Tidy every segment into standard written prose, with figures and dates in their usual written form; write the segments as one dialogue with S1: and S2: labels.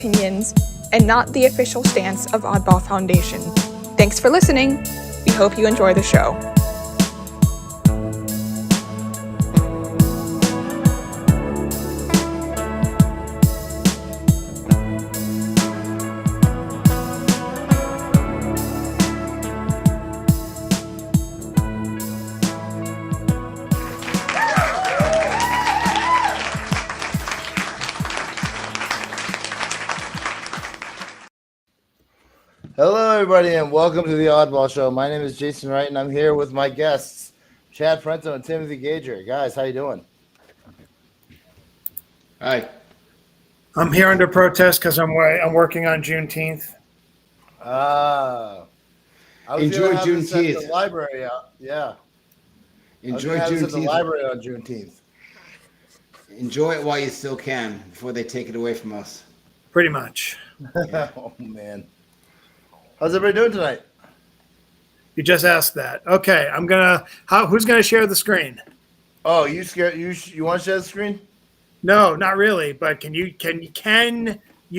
S1: opinions and not the official stance of Oddball Foundation. Thanks for listening. We hope you enjoy the show.
S2: Hello, everybody, and welcome to the Oddball Show. My name is Jason Wright, and I'm here with my guests, Chad Frento and Timothy Gager. Guys, how you doing?
S3: Hi.
S4: I'm here under protest because I'm working on Juneteenth.
S2: I was
S3: Enjoy
S2: gonna have this at
S3: Juneteenth.
S2: the library. Yeah.
S3: Enjoy
S2: I was gonna have this at the
S3: Juneteenth.
S2: library on Juneteenth.
S3: Enjoy it while you still can before they take it away from us.
S4: Pretty much.
S2: Oh man, how's everybody doing tonight?
S4: You just asked that. Okay, who's gonna share the screen?
S2: Oh, you scared? You want to share the screen?
S4: No, not really. But can you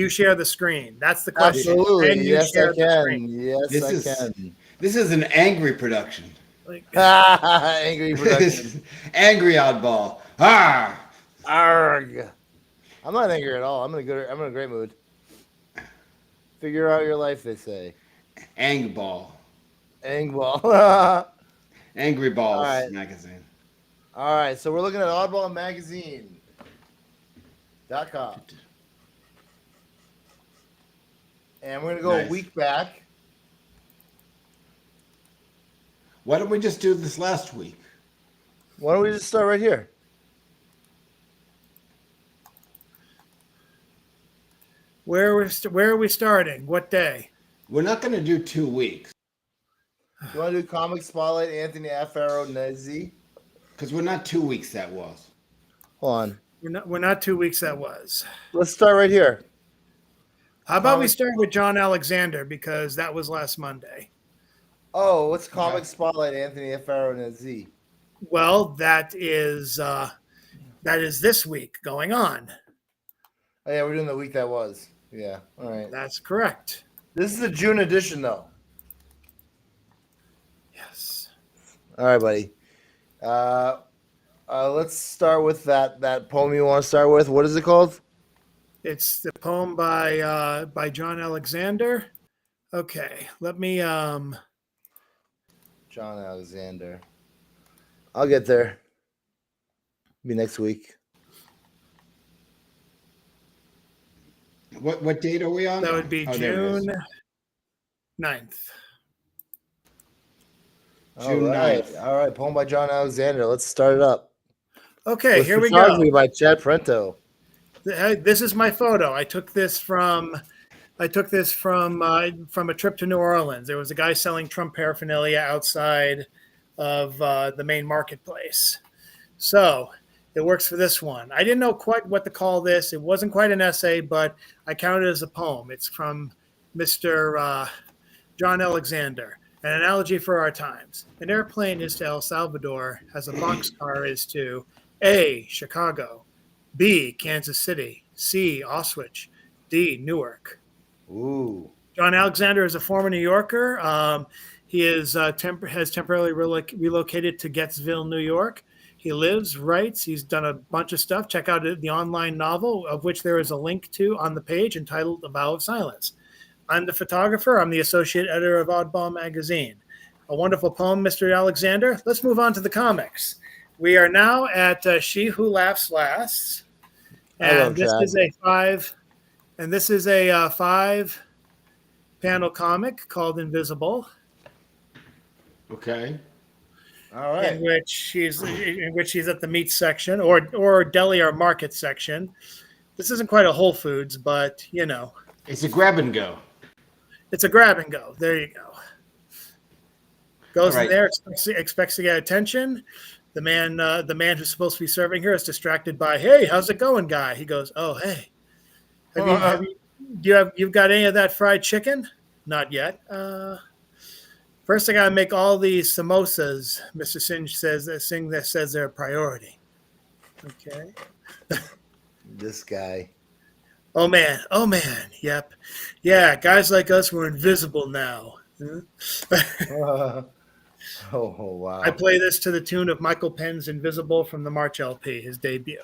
S4: share the screen? That's the question.
S2: Absolutely.
S4: Can you
S2: Yes,
S4: share
S2: I
S4: the
S2: can.
S4: screen?
S2: Yes, I can.
S3: This is an angry production.
S4: Like,
S2: Angry production.
S3: Angry oddball. Ah!
S2: Arg. I'm not angry at all. I'm in a great mood. Figure out your life, they say.
S3: Angball.
S2: Angball.
S3: Angry Balls
S2: All right.
S3: magazine.
S2: All right, so we're looking at oddballmagazine.com. And we're going to go
S3: Nice.
S2: a week back.
S3: Why don't we just do this last week?
S2: Why don't we just start right here?
S4: where are we starting? What day?
S3: We're not going to do 2 weeks
S2: You want to do Comic Spotlight, Anthony Afaronezi?
S3: because we're not 2 weeks that was.
S2: Hold on.
S4: We're not 2 weeks. That was.
S2: Let's start right here.
S4: How about we start with John Alexander because that was last Monday.
S2: Oh, what's Comic Spotlight, Anthony Afaronezi?
S4: Well, that is this week going on.
S2: Oh, yeah, we're doing the week that was. Yeah, all right.
S4: That's correct.
S2: This is the June edition, though.
S4: Yes.
S2: All right, buddy. Let's start with that poem you want to start with. What is it called?
S4: It's the poem by John Alexander. Okay, let me
S2: John Alexander. I'll get there. Be next week.
S3: What date are we on?
S4: that would be
S3: Oh, there it is.
S4: June 9th.
S3: June
S2: All right.
S3: 9th.
S2: All right. Poem by John Alexander. Let's start it up.
S4: Okay,
S2: With
S4: here we go.
S2: photography by Chad Frento.
S4: This is my photo. I took this from a trip to New Orleans. There was a guy selling Trump paraphernalia outside of the main marketplace. So it works for this one. I didn't know quite what to call this. It wasn't quite an essay, but I counted it as a poem. It's from Mr. John Alexander. An analogy for our times. An airplane is to El Salvador as a boxcar is to A, Chicago, B, Kansas City, C, Auschwitz, D, Newark.
S2: Ooh.
S4: John Alexander is a former New Yorker. He has temporarily relocated to Gettysville, New York. He lives, writes, he's done a bunch of stuff. Check out the online novel, of which there is a link to on the page entitled A Vow of Silence. I'm the photographer. I'm the associate editor of Oddball Magazine. A wonderful poem, Mr. Alexander. Let's move on to the comics. We are now at She Who Laughs Last. And this is a 5-panel comic called Invisible.
S3: Okay.
S2: All right.
S4: In which she's at the meat section or deli or market section. This isn't quite a Whole Foods, but you know.
S3: It's a grab and go.
S4: It's a grab and go. There you go. Goes
S3: All
S4: in
S3: right.
S4: there, expects to get attention. The man who's supposed to be serving her is distracted by, "Hey, how's it going, guy?" He goes, "Oh, hey, you've got any of that fried chicken?" Not yet. First, I gotta make all these samosas. Mr. Singh says they're a priority. Okay.
S2: This guy.
S4: Oh man. Oh man. Yep. Yeah. Guys like us were invisible now. Huh?
S2: Oh,
S4: I
S2: wow.
S4: play this to the tune of Michael Penn's Invisible from the March LP, his debut.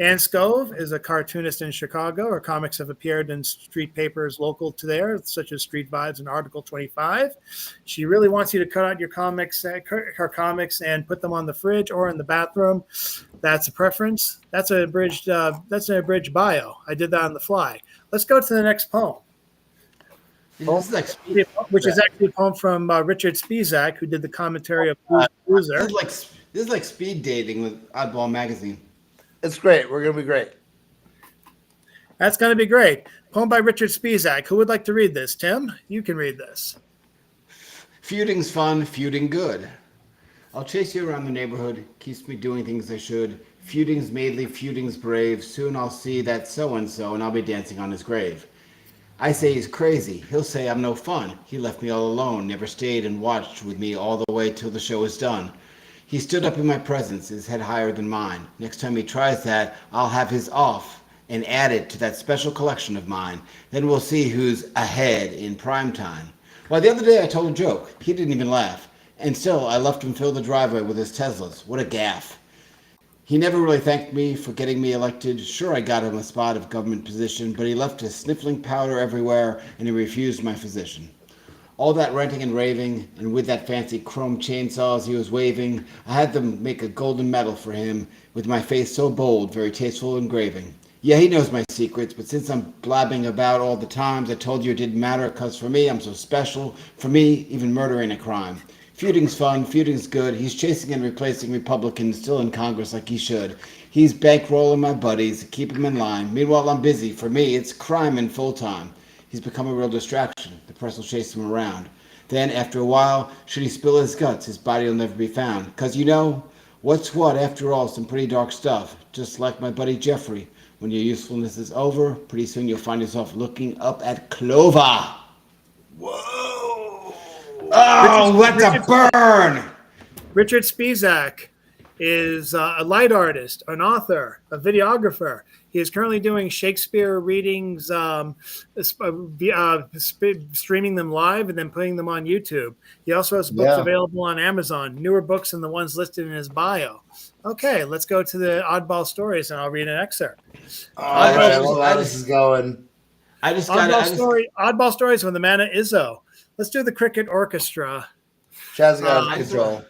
S4: Ann Scove is a cartoonist in Chicago. Her comics have appeared in street papers local to there, such as Street Vibes and Article 25. She really wants you to cut out your comics, her comics, and put them on the fridge or in the bathroom. That's a preference. That's an abridged bio. I did that on the fly. Let's go to the next poem,
S3: This is like speed.
S4: which is actually a poem from Richard Spizak, who did the commentary of Cruiser.
S3: This is like speed dating with Oddball Magazine.
S2: It's great. We're going to be great.
S4: That's going to be great. Poem by Richard Spizak. Who would like to read this? Tim, you can read this.
S3: Feuding's fun, feuding good. I'll chase you around the neighborhood, keeps me doing things I should. Feuding's maidly, feuding's brave. Soon I'll see that so-and-so, and I'll be dancing on his grave. I say he's crazy. He'll say I'm no fun. He left me all alone, never stayed and watched with me all the way till the show is done. He stood up in my presence, his head higher than mine. Next time he tries that, I'll have his off and add it to that special collection of mine. Then we'll see who's ahead in prime time. Why, the other day I told a joke. He didn't even laugh. And still, I left him fill the driveway with his Teslas. What a gaffe. He never really thanked me for getting me elected. Sure, I got him a spot of government position, but he left his sniffling powder everywhere, and he refused my physician. All that ranting and raving, and with that fancy chrome chainsaws he was waving, I had them make a golden medal for him, with my face so bold, very tasteful engraving. Yeah, he knows my secrets, but since I'm blabbing about all the times I told you it didn't matter, 'cause for me, I'm so special. For me, even murder ain't a crime. Feuding's fun, feuding's good. He's chasing and replacing Republicans still in Congress like he should. He's bankrolling my buddies to keep them in line. Meanwhile, I'm busy. For me, it's crime in full time. He's become a real distraction. The press will chase him around. Then, after a while, should he spill his guts, his body will never be found. 'Cause you know, what's what, after all, some pretty dark stuff. Just like my buddy Jeffrey. When your usefulness is over, pretty soon you'll find yourself looking up at Clover. Whoa! Oh, what a burn!
S4: Richard Spizak is a light artist, an author, a videographer. He is currently doing Shakespeare readings, streaming them live and then putting them on YouTube. He also has books available on Amazon, newer books than the ones listed in his bio. Okay, let's go to the oddball stories, and I'll read an excerpt.
S2: All right, well, how this is going.
S4: Oddball stories with Amanda Izzo. Let's do the Cricket Orchestra.
S2: Chad's got control.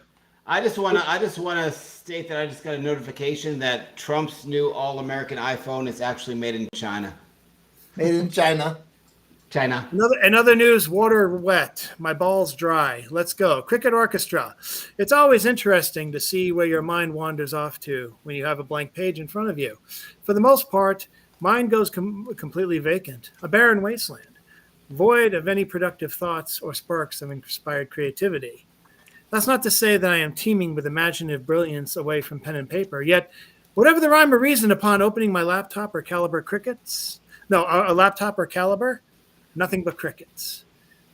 S3: I just want to state that I just got a notification that Trump's new all-American iPhone is actually made in China.
S2: Made in China.
S3: China.
S4: Another news, water wet. My balls dry. Let's go. Cricket Orchestra. It's always interesting to see where your mind wanders off to when you have a blank page in front of you. For the most part, mine goes completely vacant, a barren wasteland, void of any productive thoughts or sparks of inspired creativity. That's not to say that I am teeming with imaginative brilliance away from pen and paper, yet whatever the rhyme or reason upon opening my laptop or caliber, nothing but crickets.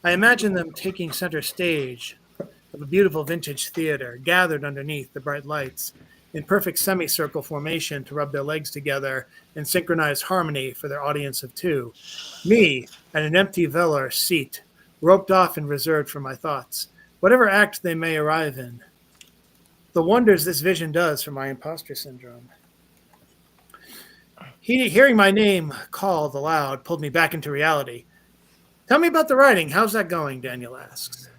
S4: I imagine them taking center stage of a beautiful vintage theater, gathered underneath the bright lights, in perfect semicircle formation to rub their legs together in synchronized harmony for their audience of two. Me, at an empty velour seat, roped off and reserved for my thoughts, whatever act they may arrive in. The wonders this vision does for my imposter syndrome. Hearing my name called aloud pulled me back into reality. Tell me about the writing. How's that going? Daniel asks.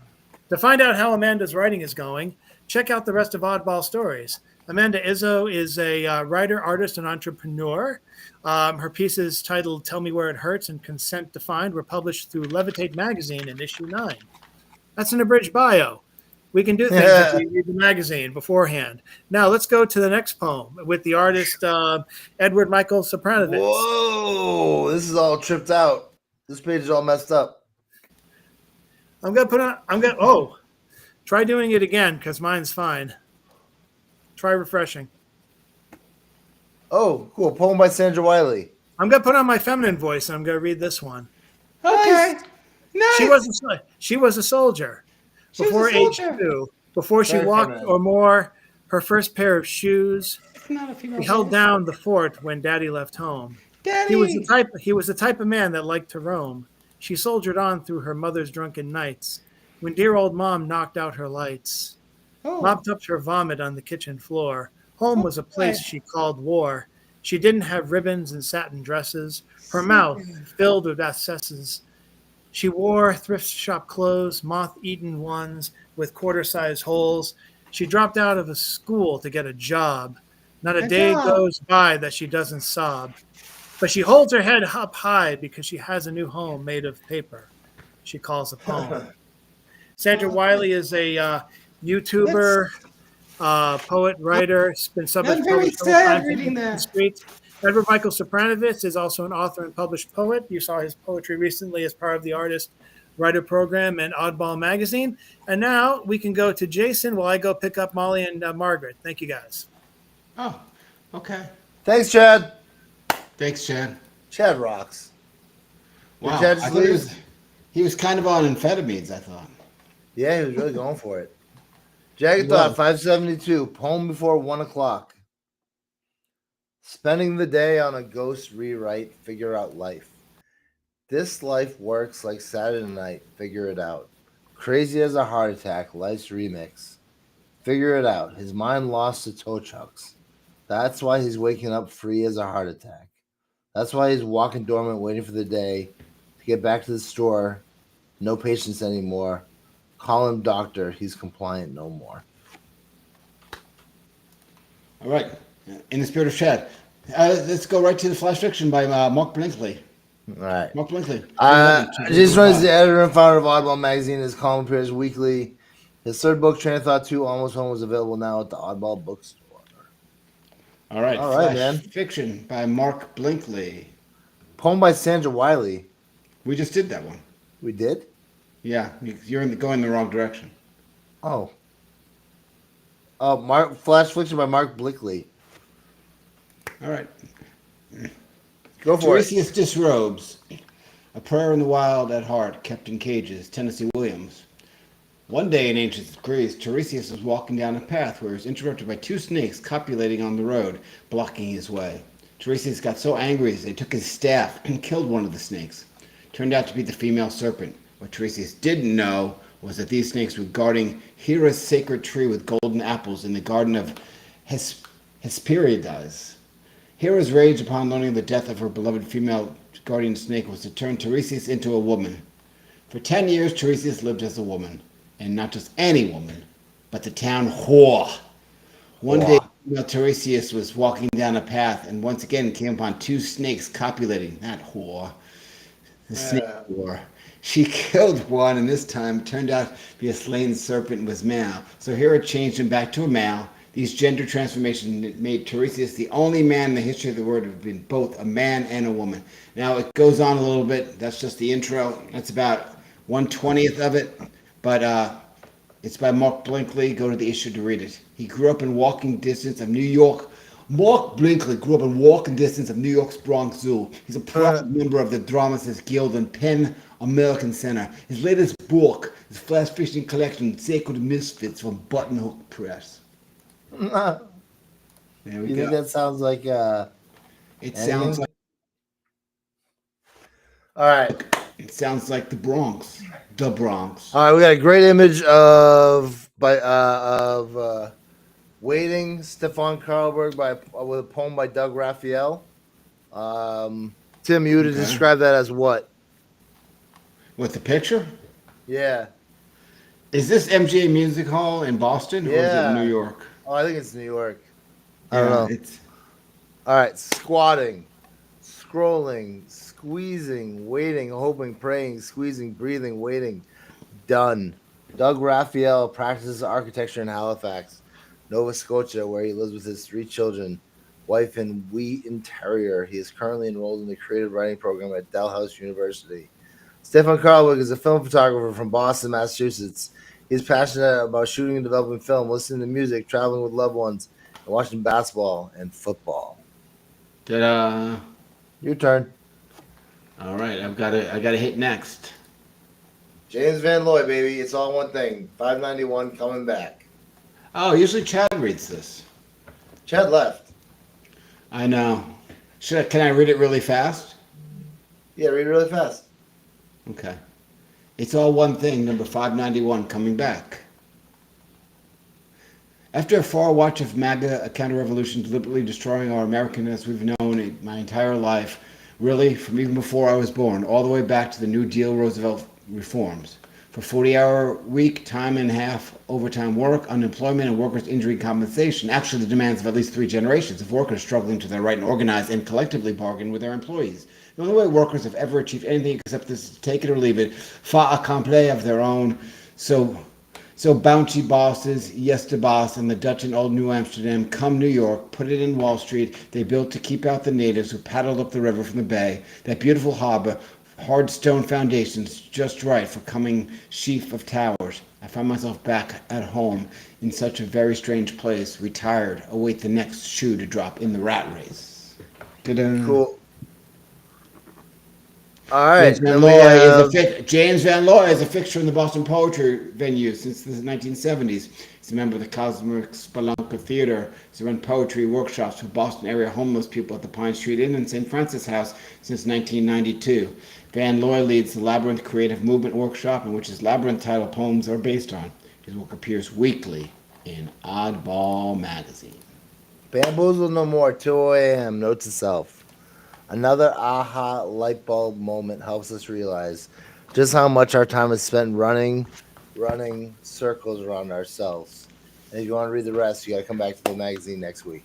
S4: To find out how Amanda's writing is going, check out the rest of Oddball Stories. Amanda Izzo is a writer, artist, and entrepreneur. Her pieces titled Tell Me Where It Hurts and Consent Defined were published through Levitate magazine in issue 9. That's an abridged bio. We can do things if we read the magazine beforehand. Now let's go to the next poem with the artist Edward Michael Sopranovich.
S2: Whoa, this is all tripped out. This page is all messed up.
S4: Try doing it again because mine's fine. Try refreshing.
S2: Oh, cool. Poem by Sandra Wiley.
S4: I'm going to put on my feminine voice and I'm going to read this one.
S3: Okay. Nice.
S4: She was a soldier. Before age 2, before she walked or more her first pair of shoes, she held down the fort when Daddy left home. He was the
S3: Daddy.
S4: type of man that liked to roam. She soldiered on through her mother's drunken nights. When dear old mom knocked out her lights,
S3: Oh,
S4: mopped up her vomit on the kitchen floor. Home was a
S3: okay.
S4: place she called war. She didn't have ribbons and satin dresses. Her
S3: So
S4: mouth
S3: good.
S4: filled with abscesses. She wore thrift shop clothes, moth-eaten ones with quarter-sized holes. She dropped out of a school to get a job. Not a
S3: Good
S4: day
S3: job.
S4: goes by that she doesn't sob. But she holds her head up high because she has a new home made of paper she calls a poem. Sandra
S3: Oh,
S4: Wiley is a
S3: that's
S4: YouTuber, poet, writer. It's been
S3: I'm
S4: subject
S3: very
S4: published several
S3: sad
S4: times in
S3: reading
S4: the
S3: that.
S4: streets. Edward Michael Sopranovitz is also an author and published poet. You saw his poetry recently as part of the Artist Writer Program and Oddball Magazine. And now we can go to Jason while I go pick up Molly and Margaret. Thank you, guys.
S3: Oh, okay.
S2: Thanks, Chad.
S3: Thanks, Chad.
S2: Chad rocks. Did
S3: Wow,
S2: Chad
S3: I
S2: just
S3: thought
S2: leave?
S3: he was kind of on amphetamines. I thought
S2: Yeah, he was really going for it. Jagged
S3: he
S2: Thought,
S3: was.
S2: 572, poem before 1 o'clock. Spending the day on a ghost rewrite, figure out life. This life works like Saturday night, figure it out. Crazy as a heart attack, life's remix. Figure it out. His mind lost to toe chucks. That's why he's waking up free as a heart attack. That's why he's walking dormant, waiting for the day to get back to the store. No patience anymore. Call him doctor. He's compliant no more.
S3: All right. In the spirit of Chad, let's go right to the flash fiction by Mark Blinkley.
S2: All right.
S3: Mark Blinkley. 311,
S2: Jason Ryan is
S3: 245.
S2: the editor and founder of Oddball Magazine. His column appears weekly. His third book, Train of Thought 2, Almost Home, is available now at the Oddball Bookstore.
S3: All right.
S2: All right,
S3: Flash
S2: man.
S3: fiction by Mark Blinkley.
S2: Poem by Sandra Wiley.
S3: We just did that one.
S2: We did?
S3: Yeah, you're going in the wrong direction.
S2: Oh. Oh, Flash Fiction by Mark Blickley.
S3: All right.
S2: Go for it.
S3: Tiresias disrobes. A prayer in the wild at heart, kept in cages. Tennessee Williams. One day in ancient Greece, Tiresias was walking down a path where he was interrupted by two snakes copulating on the road, blocking his way. Tiresias got so angry that he took his staff and killed one of the snakes. Turned out to be the female serpent. What Tiresias didn't know was that these snakes were guarding Hera's sacred tree with golden apples in the garden of Hesperides. Hera's rage upon learning the death of her beloved female guardian snake was to turn Tiresias into a woman. For 10 years, Tiresias lived as a woman. And not just any woman, but the town whore. One day, Tiresias was walking down a path and once again came upon two snakes copulating. That whore. The snake whore. She killed one, and this time turned out to be a slain serpent and was male. So Hera changed him back to a male. These gender transformations made Tiresias the only man in the history of the world to have been both a man and a woman. Now, it goes on a little bit. That's just the intro. That's about 1/20th of it. But it's by Mark Blinkley. Go to the issue to read it. He grew up in walking distance of New York. Mark Blinkley grew up in walking distance of New York's Bronx Zoo. He's a proud member of the Dramatists Guild and Penn American Center. His latest book is Flash Fiction Collection, Sacred Misfits from Buttonhook Press. There we
S2: You
S3: go.
S2: think that sounds like
S3: It sounds like
S2: all right.
S3: it sounds like the Bronx. The Bronx.
S2: All right, we got a great image of Waiting, Stefan Karlberg with a poem by Doug Raphael. Tim, you would have described that as what?
S3: With the picture?
S2: Yeah.
S3: Is this MGA Music Hall in Boston or is it
S2: Yeah.
S3: in New York?
S2: Oh, I think it's New York. I don't know.
S3: It's
S2: All right, squatting, scrolling, squeezing, waiting, hoping, praying, squeezing, breathing, waiting. Done. Doug Raphael practices architecture in Halifax, Nova Scotia, where he lives with his 3 children, wife, and Wheaton Terrier. He is currently enrolled in the creative writing program at Dalhousie University. Stefan Karlberg is a film photographer from Boston, Massachusetts. He is passionate about shooting and developing film, listening to music, traveling with loved ones, and watching basketball and football.
S3: Ta-da.
S2: Your turn.
S3: All right, I gotta hit next.
S2: James Van Loy, baby. It's all one thing. 591 coming back.
S3: Oh, usually Chad reads this.
S2: Chad left.
S3: I know. Can I read it really fast?
S2: Yeah, read it really fast.
S3: Okay. It's all one thing, number 591, coming back. After a far watch of MAGA, a counter-revolution deliberately destroying our American as we've known it my entire life, really, from even before I was born, all the way back to the New Deal Roosevelt reforms. For 40-hour week, time and a half, overtime work, unemployment, and workers' injury compensation. Actually, the demands of at least 3 generations of workers struggling to their right and organize and collectively bargain with their employees. The only way workers have ever achieved anything except this take it or leave it, fait accompli of their own. So bouncy bosses, yes to boss, and the Dutch in old New Amsterdam come New York, put it in Wall Street. They built to keep out the natives who paddled up the river from the bay. That beautiful harbor, hard stone foundations, just right for coming sheaf of towers. I find myself back at home in such a very strange place, retired, await the next shoe to drop in the rat race. Ta-da.
S2: Cool. All right. Then we have...
S3: James Van Looy is a fixture in the Boston Poetry venue since the 1970s. He's a member of the Cosmic Spelunker Theater. He's run poetry workshops for Boston area homeless people at the Pine Street Inn and St. Francis House since 1992. Van Looy leads the Labyrinth Creative Movement Workshop, in which his Labyrinth title poems are based on. His work appears weekly in Oddball magazine.
S2: Bamboozle no more, 2 a.m., note to self. Another aha light bulb moment helps us realize just how much our time is spent running circles around ourselves. And if you want to read the rest, you got to come back to the magazine next week.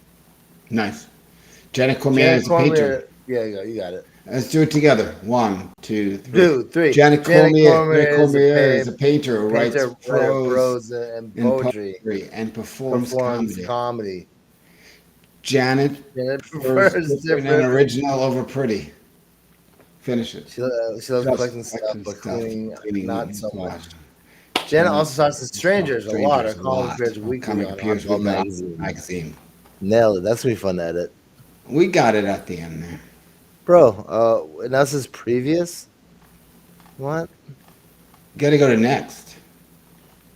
S3: Nice. Janet Cormier is a painter.
S2: Yeah, you got it.
S3: Let's do it together. 1, 2, 3.
S2: 2, 3.
S3: Janet Cormier is a painter who writes
S2: prose and poetry
S3: and performs comedy. Janet
S2: prefers
S3: different and original over pretty. Finish it.
S2: She loves collecting stuff, but cleaning not so much. Janet also talks to strangers a lot. Her column appears weekly on Oddball magazine. Nailed it. That's going to be fun to edit.
S3: We got it at the end there.
S2: Bro, and this is previous? What?
S3: Got to go to next.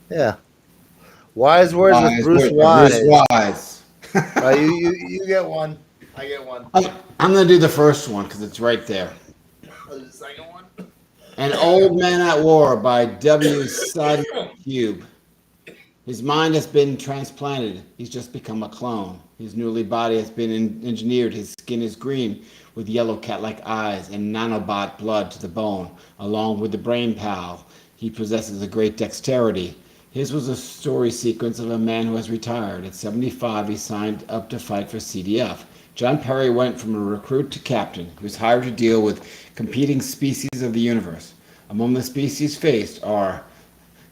S2: Yeah. Wise words with Bruce Wise. You get one. I get one.
S3: I'm going to do the first one because it's right there.
S2: The second one?
S3: An Old Man at War by W. Seidel Cube. His mind has been transplanted. He's just become a clone. His newly body has been engineered. His skin is green with yellow cat-like eyes and nanobot blood to the bone. Along with the brain pal, he possesses a great dexterity. His was a story sequence of a man who has retired. At 75, he signed up to fight for CDF. John Perry went from a recruit to captain. He was hired to deal with competing species of the universe. Among the species faced are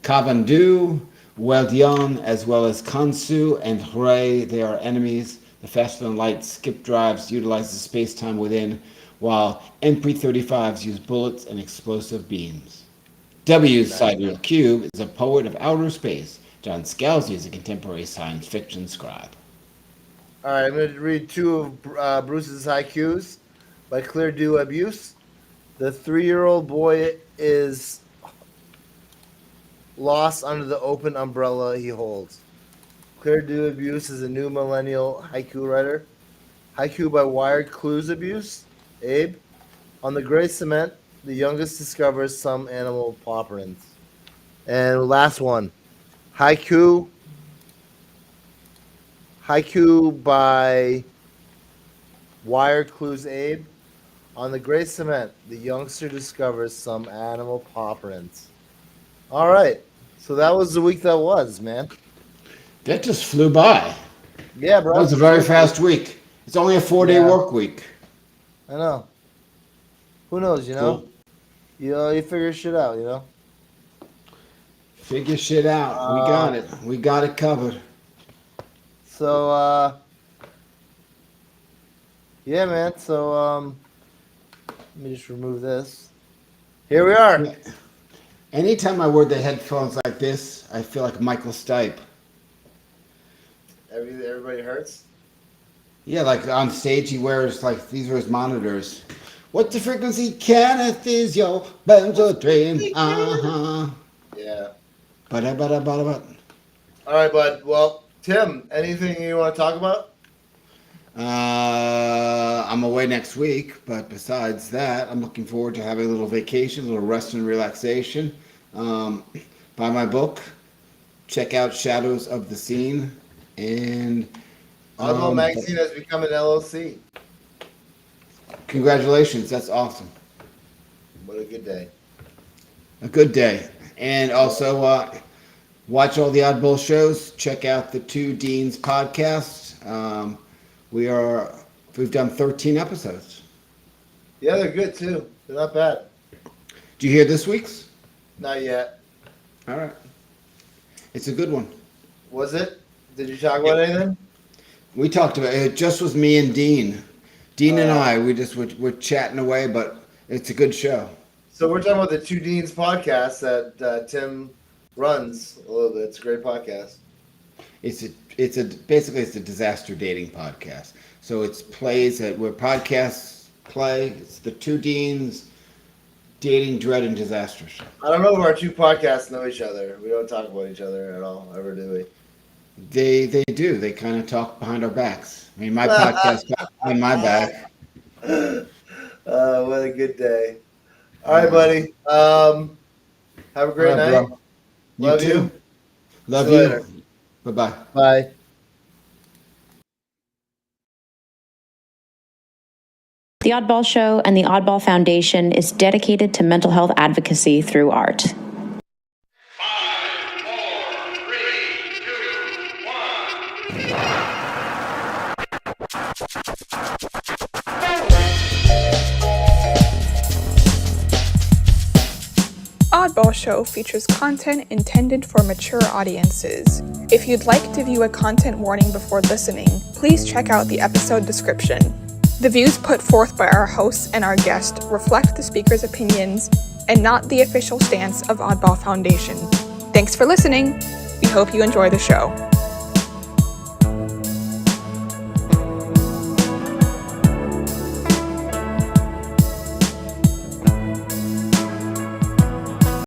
S3: Kavandu, Weldion, as well as Kansu and Hrei. They are enemies. The faster-than-light skip drives utilize the space-time within, while MP-35s use bullets and explosive beams. W. Seidel Cube is a poet of outer space. John Scalzi is a contemporary science fiction scribe.
S2: All right, I'm going to read 2 of Bruce's haikus by Claire Du Abuse. The 3-year-old boy is lost under the open umbrella he holds. Claire Du Abuse is a new millennial haiku writer. Haiku by Wired Clues Abuse. Abe. On the gray cement, the youngest discovers some animal paw prints. And last one. Haiku by Wired Clues Abe. On the gray cement, the youngster discovers some animal paw prints. All right. So that was the week that was, man.
S3: That just flew by.
S2: Yeah, bro.
S3: That was a very fast week. It's only a 4-day work week.
S2: I know. Who knows, you know? Cool. You figure shit out, you know?
S3: Figure shit out. We got it. We got it covered.
S2: So, yeah, man. So, let me just remove this. Here we are.
S3: Anytime I wear the headphones like this, I feel like Michael Stipe.
S2: Everybody hurts?
S3: Yeah, like on stage he wears, like, these are his monitors. What's the frequency? Kenneth is your benzo dream.
S2: Yeah.
S3: Ba-da-ba-da-ba-da-ba.
S2: All right, bud. Well, Tim, anything you want to talk about?
S3: I'm away next week, but besides that, I'm looking forward to having a little vacation, a little rest and relaxation. Buy my book, check out Shadows of the Scene, and
S2: Oddball Magazine has become an LLC.
S3: congratulations, that's awesome.
S2: What a good day.
S3: A good day. And also, watch all the Oddball shows. Check out the Two Deans podcast. We've done 13 episodes.
S2: Yeah, they're good too. They're not bad.
S3: Do you hear this week's?
S2: Not yet.
S3: All right. It's a good one.
S2: Was it? Did you talk about anything?
S3: We talked about it. It just was me and Dean. Dean and I, we're chatting away, but it's a good show.
S2: So we're talking about the Two Deans podcast that Tim runs a little bit. It's a great podcast.
S3: Basically it's a disaster dating podcast. So it's plays where podcasts play. It's the Two Deans dating dread and disaster show.
S2: I don't know if our two podcasts know each other. We don't talk about each other at all, ever do we?
S3: They do. They kind of talk behind our backs. I mean, my podcast behind my back.
S2: What a good day. All right, buddy. Have a great night.
S3: Bro.
S2: Love
S3: too.
S2: you.
S3: Love
S2: See you
S3: you.
S2: later.
S3: Bye-bye.
S2: Bye.
S5: The Oddball Show and the Oddball Foundation is dedicated to mental health advocacy through art.
S6: 5, 4, 3, 2, 1.
S1: Oddball Show features content intended for mature audiences. If you'd like to view a content warning before listening, please check out the episode description. The views put forth by our hosts and our guest reflect the speaker's opinions and not the official stance of Oddball Foundation. Thanks for listening. We hope you enjoy the show.